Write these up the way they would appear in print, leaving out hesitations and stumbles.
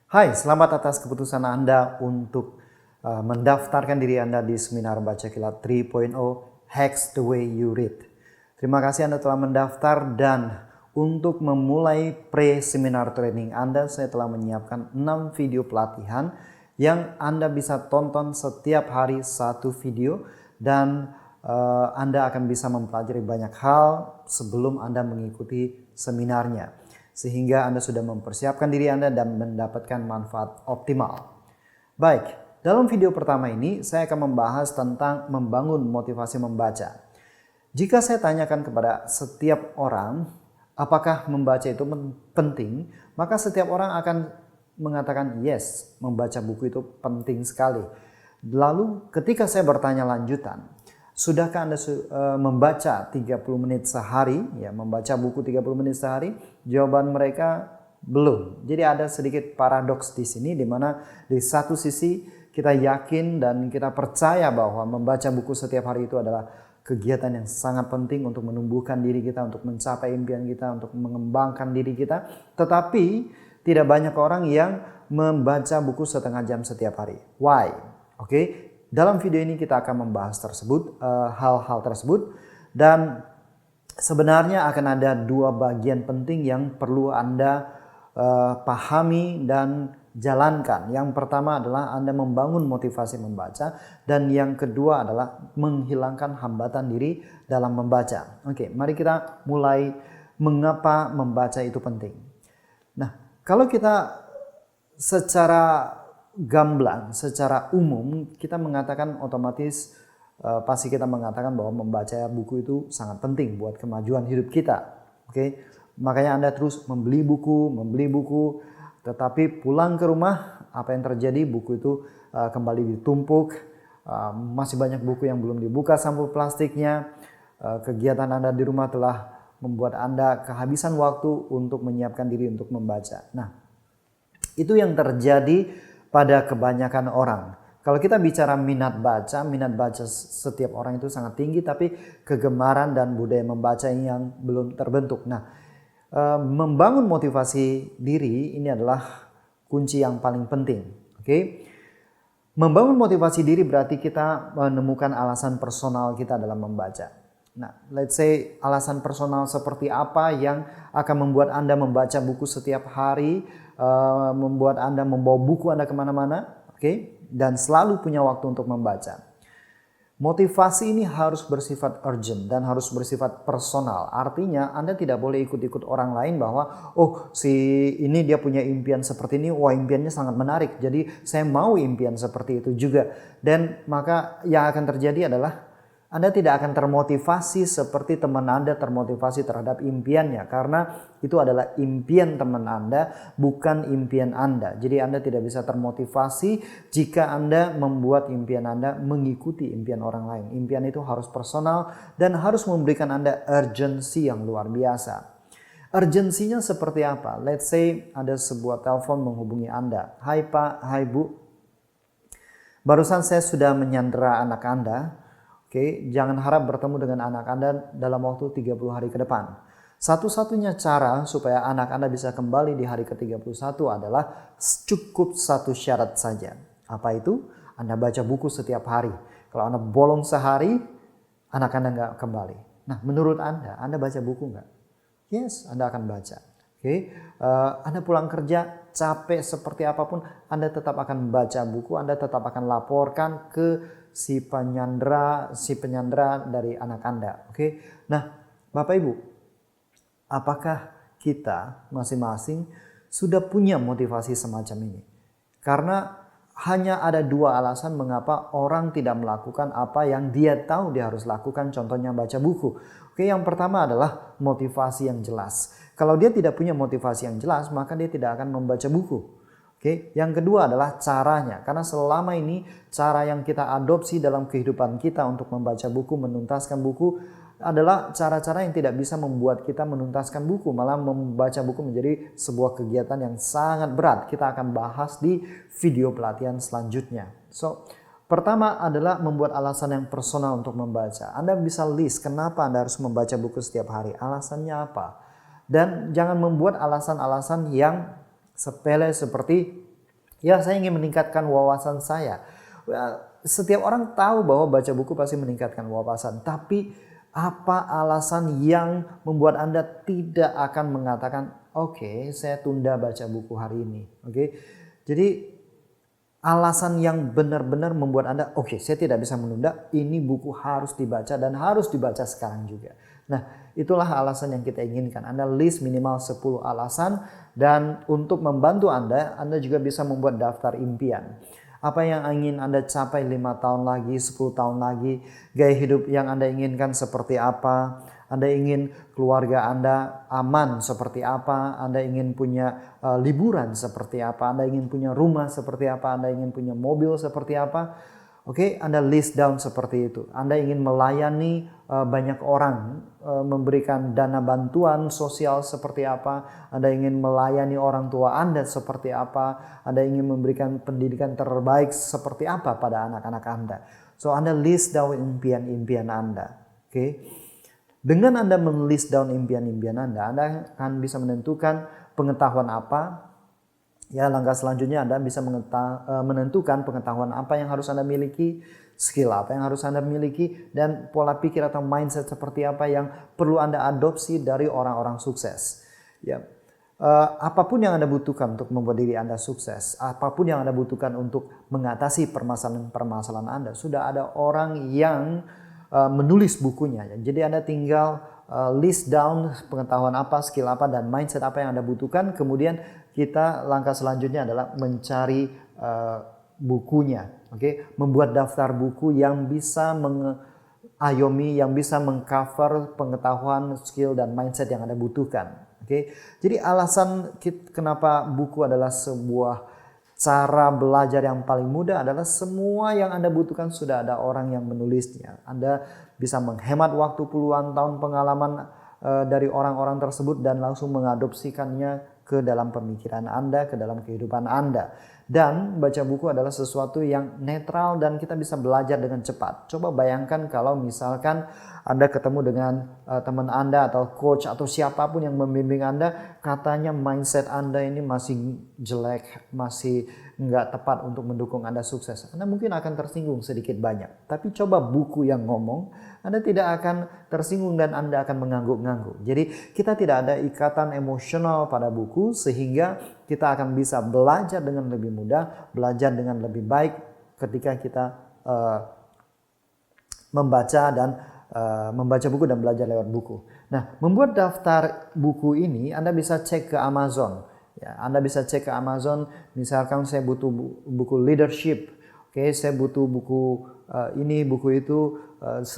Hai, selamat atas keputusan Anda untuk mendaftarkan diri Anda di Seminar Baca Kilat 3.0 Hacks the Way You Read. Terima kasih Anda telah mendaftar, dan untuk memulai pre-seminar training Anda, saya telah menyiapkan 6 video pelatihan yang Anda bisa tonton setiap hari satu video, dan Anda akan bisa mempelajari banyak hal sebelum Anda mengikuti seminarnya, sehingga Anda sudah mempersiapkan diri Anda dan mendapatkan manfaat optimal. Baik, dalam video pertama ini saya akan membahas tentang membangun motivasi membaca. Jika saya tanyakan kepada setiap orang, apakah membaca itu penting, maka setiap orang akan mengatakan yes, membaca buku itu penting sekali. Lalu ketika saya bertanya lanjutan, sudahkah Anda membaca 30 menit sehari, ya, membaca buku 30 menit sehari? Jawaban mereka belum. Jadi ada sedikit paradoks di sini, di mana di satu sisi kita yakin dan kita percaya bahwa membaca buku setiap hari itu adalah kegiatan yang sangat penting untuk menumbuhkan diri kita, untuk mencapai impian kita, untuk mengembangkan diri kita. Tetapi tidak banyak orang yang membaca buku setengah jam setiap hari. Why? Oke. Dalam video ini kita akan membahas hal-hal tersebut, dan sebenarnya akan ada dua bagian penting yang perlu Anda pahami dan jalankan. Yang pertama adalah Anda membangun motivasi membaca, dan yang kedua adalah menghilangkan hambatan diri dalam membaca. Oke, mari kita mulai mengapa membaca itu penting. Nah, kalau kita secara gamblang, secara umum kita mengatakan otomatis pasti kita mengatakan bahwa membaca buku itu sangat penting buat kemajuan hidup kita. Oke, makanya Anda terus membeli buku, tetapi pulang ke rumah apa yang terjadi? Buku itu kembali ditumpuk, masih banyak buku yang belum dibuka sampul plastiknya. Kegiatan Anda di rumah telah membuat Anda kehabisan waktu untuk menyiapkan diri untuk membaca. Nah, itu yang terjadi pada kebanyakan orang. Kalau kita bicara minat baca setiap orang itu sangat tinggi, tapi kegemaran dan budaya membaca yang belum terbentuk. Nah, membangun motivasi diri ini adalah kunci yang paling penting. Oke? Membangun motivasi diri berarti kita menemukan alasan personal kita dalam membaca. Nah, let's say alasan personal seperti apa yang akan membuat Anda membaca buku setiap hari, membuat Anda membawa buku Anda kemana-mana, oke? Dan selalu punya waktu untuk membaca. Motivasi ini harus bersifat urgent dan harus bersifat personal. Artinya Anda tidak boleh ikut-ikut orang lain bahwa oh si ini dia punya impian seperti ini, wah impiannya sangat menarik, jadi saya mau impian seperti itu juga. Dan maka yang akan terjadi adalah Anda tidak akan termotivasi seperti teman Anda termotivasi terhadap impiannya, karena itu adalah impian teman Anda, bukan impian Anda. Jadi Anda tidak bisa termotivasi jika Anda membuat impian Anda mengikuti impian orang lain. Impian itu harus personal dan harus memberikan Anda urgensi yang luar biasa. Urgensinya seperti apa? Let's say ada sebuah telepon menghubungi Anda. Hai Pak, hai Bu, barusan saya sudah menyandera anak Anda. Oke, jangan harap bertemu dengan anak Anda dalam waktu 30 hari ke depan. Satu-satunya cara supaya anak Anda bisa kembali di hari ke-31 adalah cukup satu syarat saja. Apa itu? Anda baca buku setiap hari. Kalau Anda bolong sehari, anak Anda nggak kembali. Nah, menurut Anda baca buku nggak? Yes, Anda akan baca. Oke, Anda pulang kerja capek seperti apapun, Anda tetap akan membaca buku, Anda tetap akan laporkan ke si penyandera dari anak Anda. Oke. Nah, Bapak Ibu, apakah kita masing-masing sudah punya motivasi semacam ini? Karena hanya ada dua alasan mengapa orang tidak melakukan apa yang dia tahu dia harus lakukan, contohnya baca buku. Oke, yang pertama adalah motivasi yang jelas. Kalau dia tidak punya motivasi yang jelas, maka dia tidak akan membaca buku. Oke, yang kedua adalah caranya, karena selama ini cara yang kita adopsi dalam kehidupan kita untuk membaca buku, menuntaskan buku adalah cara-cara yang tidak bisa membuat kita menuntaskan buku, malah membaca buku menjadi sebuah kegiatan yang sangat berat. Kita akan bahas di video pelatihan selanjutnya. So, pertama adalah membuat alasan yang personal untuk membaca. Anda bisa list kenapa Anda harus membaca buku setiap hari, alasannya apa. Dan jangan membuat alasan-alasan yang sepele seperti Ya, saya ingin meningkatkan wawasan saya. Setiap orang tahu bahwa baca buku pasti meningkatkan wawasan, tapi apa alasan yang membuat Anda tidak akan mengatakan, oke, saya tunda baca buku hari ini. Oke, jadi alasan yang benar-benar membuat Anda, oke, saya tidak bisa menunda, ini buku harus dibaca dan harus dibaca sekarang juga. Nah, itulah alasan yang kita inginkan. Anda list minimal 10 alasan, dan untuk membantu Anda juga bisa membuat daftar impian. Apa yang ingin Anda capai 5 tahun lagi, 10 tahun lagi, gaya hidup yang Anda inginkan seperti apa, Anda ingin keluarga Anda aman seperti apa, Anda ingin punya liburan seperti apa, Anda ingin punya rumah seperti apa, Anda ingin punya mobil seperti apa. Oke, Anda list down seperti itu. Anda ingin melayani banyak orang, memberikan dana bantuan sosial seperti apa, Anda ingin melayani orang tua Anda seperti apa, Anda ingin memberikan pendidikan terbaik seperti apa pada anak-anak Anda. So, Anda list down impian-impian Anda. Oke. Dengan Anda menulis down impian-impian Anda akan bisa menentukan pengetahuan apa. Ya, langkah selanjutnya Anda bisa menentukan pengetahuan apa yang harus Anda miliki, skill apa yang harus Anda miliki, dan pola pikir atau mindset seperti apa yang perlu Anda adopsi dari orang-orang sukses. Ya, apapun yang Anda butuhkan untuk membuat diri Anda sukses, apapun yang Anda butuhkan untuk mengatasi permasalahan Anda, sudah ada orang yang menulis bukunya. Jadi Anda tinggal list down pengetahuan apa, skill apa, dan mindset apa yang Anda butuhkan. Kemudian langkah selanjutnya adalah mencari bukunya. Oke, membuat daftar buku yang bisa mengayomi, yang bisa mengcover pengetahuan, skill, dan mindset yang Anda butuhkan. Oke, jadi alasan kenapa buku adalah sebuah cara belajar yang paling mudah adalah semua yang Anda butuhkan sudah ada orang yang menulisnya. Anda bisa menghemat waktu puluhan tahun pengalaman dari orang-orang tersebut dan langsung mengadopsikannya ke dalam pemikiran Anda, ke dalam kehidupan Anda. Dan baca buku adalah sesuatu yang netral dan kita bisa belajar dengan cepat. Coba bayangkan kalau misalkan Anda ketemu dengan teman Anda atau coach atau siapapun yang membimbing Anda, katanya mindset Anda ini masih jelek, masih nggak tepat untuk mendukung Anda sukses. Anda mungkin akan tersinggung sedikit banyak. Tapi coba buku yang ngomong, Anda tidak akan tersinggung dan Anda akan mengangguk-ngangguk. Jadi kita tidak ada ikatan emosional pada buku sehingga kita akan bisa belajar dengan lebih mudah, belajar dengan lebih baik ketika kita membaca buku dan belajar lewat buku. Nah, membuat daftar buku ini Anda bisa cek ke Amazon. Ya, Anda bisa cek ke Amazon, misalkan saya butuh buku leadership. Oke, saya butuh buku ini, buku itu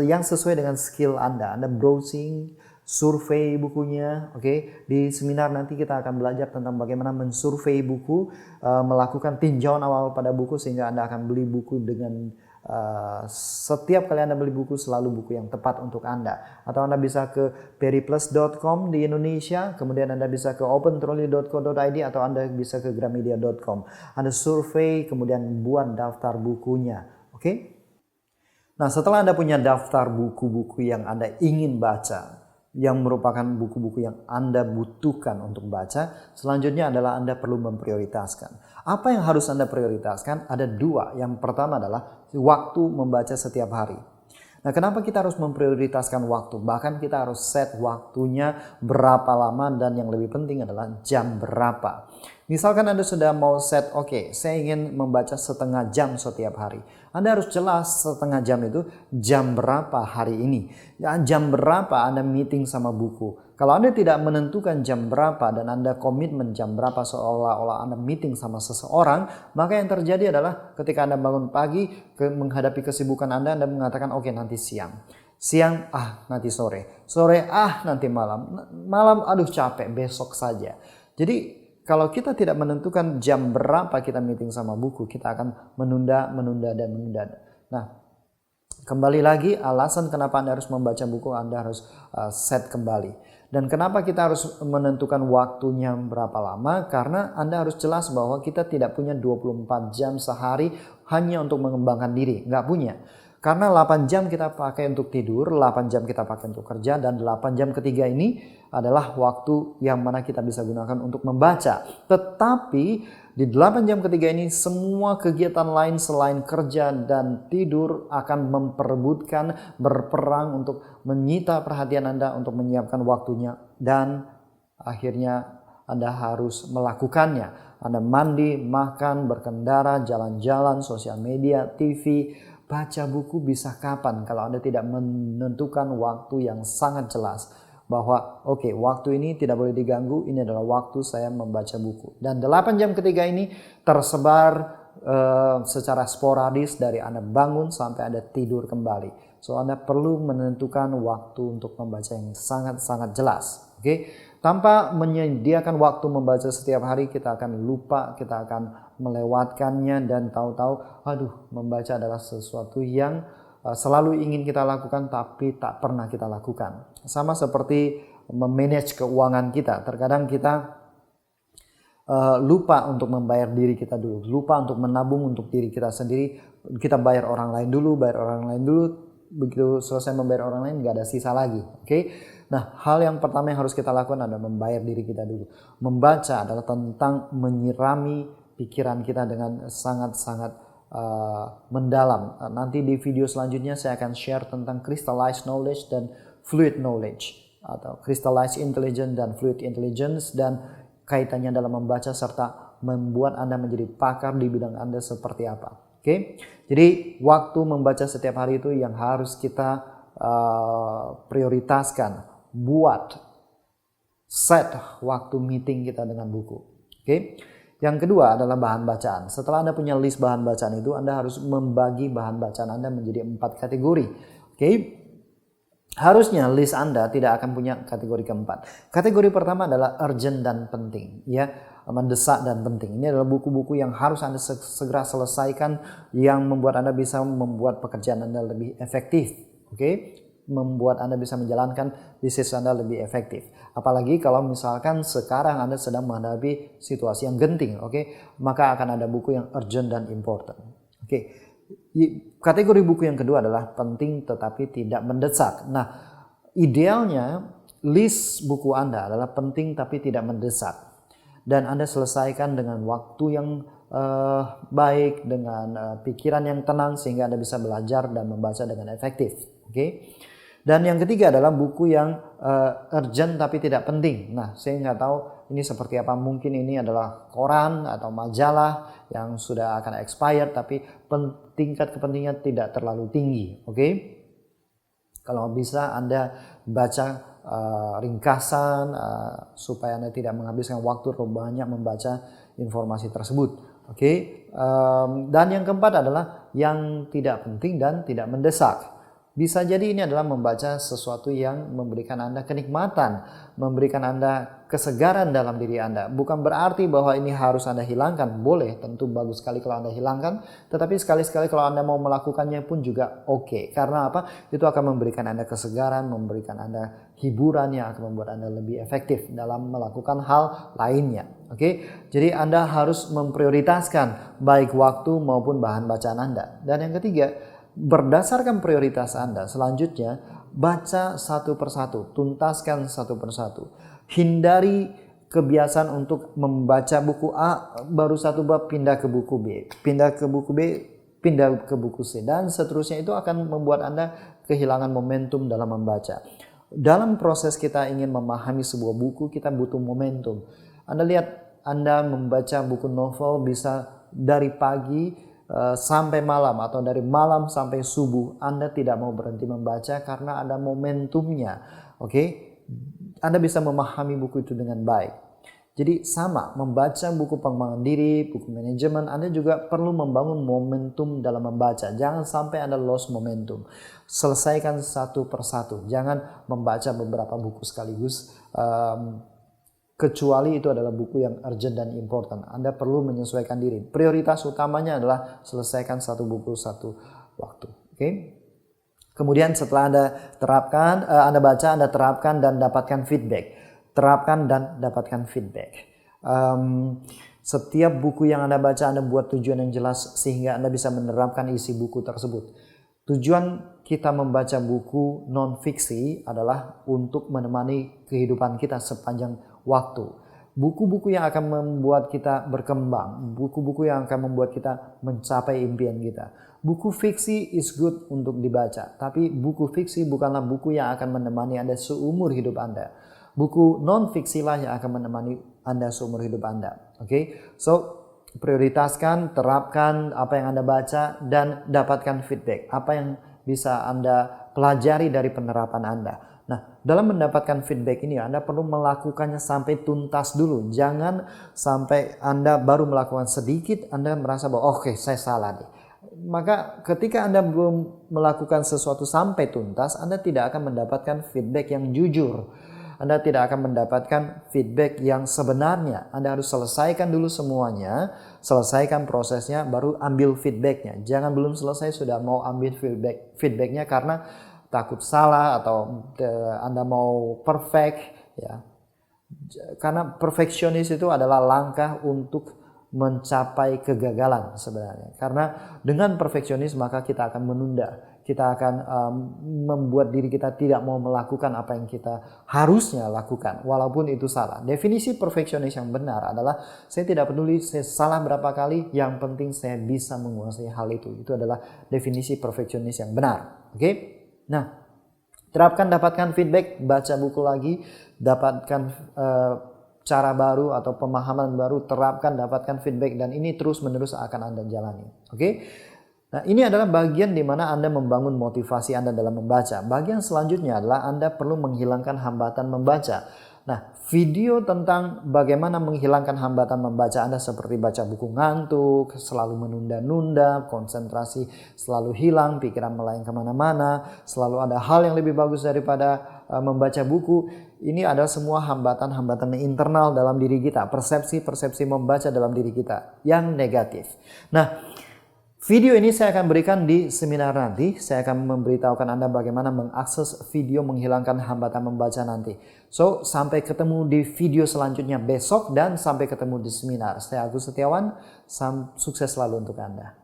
yang sesuai dengan skill Anda. Anda browsing, survei bukunya. Oke, di seminar nanti kita akan belajar tentang bagaimana mensurvei buku, melakukan tinjauan awal pada buku sehingga Anda akan beli buku dengan setiap kali Anda beli buku selalu buku yang tepat untuk Anda. Atau Anda bisa ke periplus.com di Indonesia, kemudian Anda bisa ke opentrolley.co.id atau Anda bisa ke gramedia.com. Anda survei kemudian buat daftar bukunya. Oke? Nah, setelah Anda punya daftar buku-buku yang Anda ingin baca, yang merupakan buku-buku yang Anda butuhkan untuk baca, selanjutnya adalah Anda perlu memprioritaskan. Apa yang harus Anda prioritaskan? Ada dua. Yang pertama adalah waktu membaca setiap hari. Nah, kenapa kita harus memprioritaskan waktu? Bahkan kita harus set waktunya berapa lama, dan yang lebih penting adalah jam berapa. Misalkan Anda sudah mau set, oke, saya ingin membaca setengah jam setiap hari. Anda harus jelas setengah jam itu jam berapa hari ini. Ya, jam berapa Anda meeting sama buku. Kalau Anda tidak menentukan jam berapa dan Anda komitmen jam berapa seolah-olah Anda meeting sama seseorang, maka yang terjadi adalah ketika Anda bangun pagi menghadapi kesibukan Anda mengatakan oke, nanti siang. Siang, nanti sore. Sore, nanti malam. Malam, aduh capek, besok saja. Jadi kalau kita tidak menentukan jam berapa kita meeting sama buku, kita akan menunda. Nah, kembali lagi alasan kenapa Anda harus membaca buku, Anda harus set kembali. Dan kenapa kita harus menentukan waktunya berapa lama? Karena Anda harus jelas bahwa kita tidak punya 24 jam sehari hanya untuk mengembangkan diri. Nggak punya. Karena 8 jam kita pakai untuk tidur, 8 jam kita pakai untuk kerja, dan 8 jam ketiga ini adalah waktu yang mana kita bisa gunakan untuk membaca. Tetapi di 8 jam ketiga ini semua kegiatan lain selain kerja dan tidur akan memperebutkan, berperang untuk menyita perhatian Anda, untuk menyiapkan waktunya, dan akhirnya Anda harus melakukannya. Anda mandi, makan, berkendara, jalan-jalan, sosial media, TV, baca buku bisa kapan kalau Anda tidak menentukan waktu yang sangat jelas. Bahwa oke, waktu ini tidak boleh diganggu, ini adalah waktu saya membaca buku. Dan 8 jam ketiga ini tersebar secara sporadis dari Anda bangun sampai Anda tidur kembali. So Anda perlu menentukan waktu untuk membaca yang sangat-sangat jelas. Oke, tanpa menyediakan waktu membaca setiap hari, kita akan lupa, kita akan melewatkannya, dan tahu-tahu aduh, membaca adalah sesuatu yang selalu ingin kita lakukan tapi tak pernah kita lakukan. Sama seperti memanage keuangan kita. Terkadang kita lupa untuk membayar diri kita dulu, lupa untuk menabung untuk diri kita sendiri. Kita bayar orang lain dulu, begitu selesai membayar orang lain gak ada sisa lagi. Oke. Nah, hal yang pertama yang harus kita lakukan adalah membayar diri kita dulu. Membaca adalah tentang menyirami pikiran kita dengan sangat-sangat mendalam. Nanti di video selanjutnya saya akan share tentang crystallized knowledge dan fluid knowledge, atau crystallized intelligence dan fluid intelligence, dan kaitannya dalam membaca serta membuat Anda menjadi pakar di bidang Anda seperti apa. Oke, jadi waktu membaca setiap hari itu yang harus kita prioritaskan. Buat set waktu meeting kita dengan buku. Oke. Yang kedua adalah bahan bacaan. Setelah Anda punya list bahan bacaan itu, Anda harus membagi bahan bacaan Anda menjadi 4 kategori. Oke. Harusnya list Anda tidak akan punya kategori keempat. Kategori pertama adalah urgent dan penting, ya, mendesak dan penting. Ini adalah buku-buku yang harus Anda segera selesaikan, yang membuat Anda bisa membuat pekerjaan Anda lebih efektif. Oke. Membuat Anda bisa menjalankan bisnis Anda lebih efektif. Apalagi kalau misalkan sekarang Anda sedang menghadapi situasi yang genting, oke, maka akan ada buku yang urgent dan important. Oke. Kategori buku yang kedua adalah penting tetapi tidak mendesak. Nah, idealnya list buku Anda adalah penting tapi tidak mendesak, dan Anda selesaikan dengan waktu yang baik, dengan pikiran yang tenang, sehingga Anda bisa belajar dan membaca dengan efektif. Oke. Dan yang ketiga adalah buku yang urgent tapi tidak penting. Nah, saya nggak tahu ini seperti apa. Mungkin ini adalah koran atau majalah yang sudah akan expired tapi tingkat kepentingan tidak terlalu tinggi. Oke. Kalau bisa Anda baca ringkasan supaya Anda tidak menghabiskan waktu terlalu banyak membaca informasi tersebut. Oke. Dan yang keempat adalah yang tidak penting dan tidak mendesak. Bisa jadi ini adalah membaca sesuatu yang memberikan Anda kenikmatan, memberikan Anda kesegaran dalam diri Anda. Bukan berarti bahwa ini harus Anda hilangkan. Boleh, tentu bagus sekali kalau Anda hilangkan. Tetapi sekali-sekali kalau Anda mau melakukannya pun juga oke. Karena apa? Itu akan memberikan Anda kesegaran, memberikan Anda hiburan yang akan membuat Anda lebih efektif dalam melakukan hal lainnya. Oke, jadi Anda harus memprioritaskan baik waktu maupun bahan bacaan Anda. Dan yang ketiga, berdasarkan prioritas Anda, selanjutnya baca satu persatu, tuntaskan satu persatu. Hindari kebiasaan untuk membaca buku A, baru satu bab pindah ke buku B, pindah ke buku B, pindah ke buku C, dan seterusnya. Itu akan membuat Anda kehilangan momentum dalam membaca. Dalam proses kita ingin memahami sebuah buku, kita butuh momentum. Anda lihat, Anda membaca buku novel bisa dari pagi sampai malam, atau dari malam sampai subuh. Anda tidak mau berhenti membaca karena ada momentumnya. Oke, Anda bisa memahami buku itu dengan baik. Jadi sama, membaca buku pengembangan diri, buku manajemen, Anda juga perlu membangun momentum dalam membaca. Jangan sampai Anda lost momentum. Selesaikan satu persatu. Jangan membaca beberapa buku sekaligus. Kecuali itu adalah buku yang urgent dan important. Anda perlu menyesuaikan diri. Prioritas utamanya adalah selesaikan satu buku satu waktu. Oke. Kemudian setelah Anda terapkan, Anda baca, Anda terapkan dan dapatkan feedback. Terapkan dan dapatkan feedback. Setiap buku yang Anda baca, Anda buat tujuan yang jelas sehingga Anda bisa menerapkan isi buku tersebut. Tujuan kita membaca buku non-fiksi adalah untuk menemani kehidupan kita sepanjang waktu. Buku-buku yang akan membuat kita berkembang, buku-buku yang akan membuat kita mencapai impian kita. Buku fiksi is good untuk dibaca, tapi buku fiksi bukanlah buku yang akan menemani Anda seumur hidup Anda. Buku non-fiksi lah yang akan menemani Anda seumur hidup Anda. Oke, so prioritaskan, terapkan apa yang Anda baca dan dapatkan feedback. Apa yang bisa Anda pelajari dari penerapan Anda. Nah, dalam mendapatkan feedback ini Anda perlu melakukannya sampai tuntas dulu. Jangan sampai Anda baru melakukan sedikit, Anda merasa bahwa oke, saya salah nih. Maka ketika Anda belum melakukan sesuatu sampai tuntas, Anda tidak akan mendapatkan feedback yang jujur. Anda tidak akan mendapatkan feedback yang sebenarnya. Anda harus selesaikan dulu semuanya, selesaikan prosesnya, baru ambil feedbacknya. Jangan belum selesai sudah mau ambil feedbacknya karena takut salah atau Anda mau perfect. Ya. Karena perfeksionis itu adalah langkah untuk mencapai kegagalan sebenarnya. Karena dengan perfeksionis maka kita akan menunda. Kita akan membuat diri kita tidak mau melakukan apa yang kita harusnya lakukan. Walaupun itu salah. Definisi perfeksionis yang benar adalah saya tidak peduli saya salah berapa kali. Yang penting saya bisa menguasai hal itu. Itu adalah definisi perfeksionis yang benar. Oke? Nah, terapkan, dapatkan feedback. Baca buku lagi. Dapatkan cara baru atau pemahaman baru, terapkan, dapatkan feedback, dan ini terus-menerus akan Anda jalani. Oke? Nah, ini adalah bagian di mana Anda membangun motivasi Anda dalam membaca. Bagian selanjutnya adalah Anda perlu menghilangkan hambatan membaca. Nah, video tentang bagaimana menghilangkan hambatan membaca Anda seperti baca buku ngantuk, selalu menunda-nunda, konsentrasi selalu hilang, pikiran melayang kemana-mana, selalu ada hal yang lebih bagus daripada membaca buku. Ini adalah semua hambatan-hambatan internal dalam diri kita, persepsi-persepsi membaca dalam diri kita yang negatif. Nah, video ini saya akan berikan di seminar nanti. Saya akan memberitahukan Anda bagaimana mengakses video menghilangkan hambatan membaca nanti. So, sampai ketemu di video selanjutnya besok dan sampai ketemu di seminar. Saya Agus Setiawan, sukses selalu untuk Anda.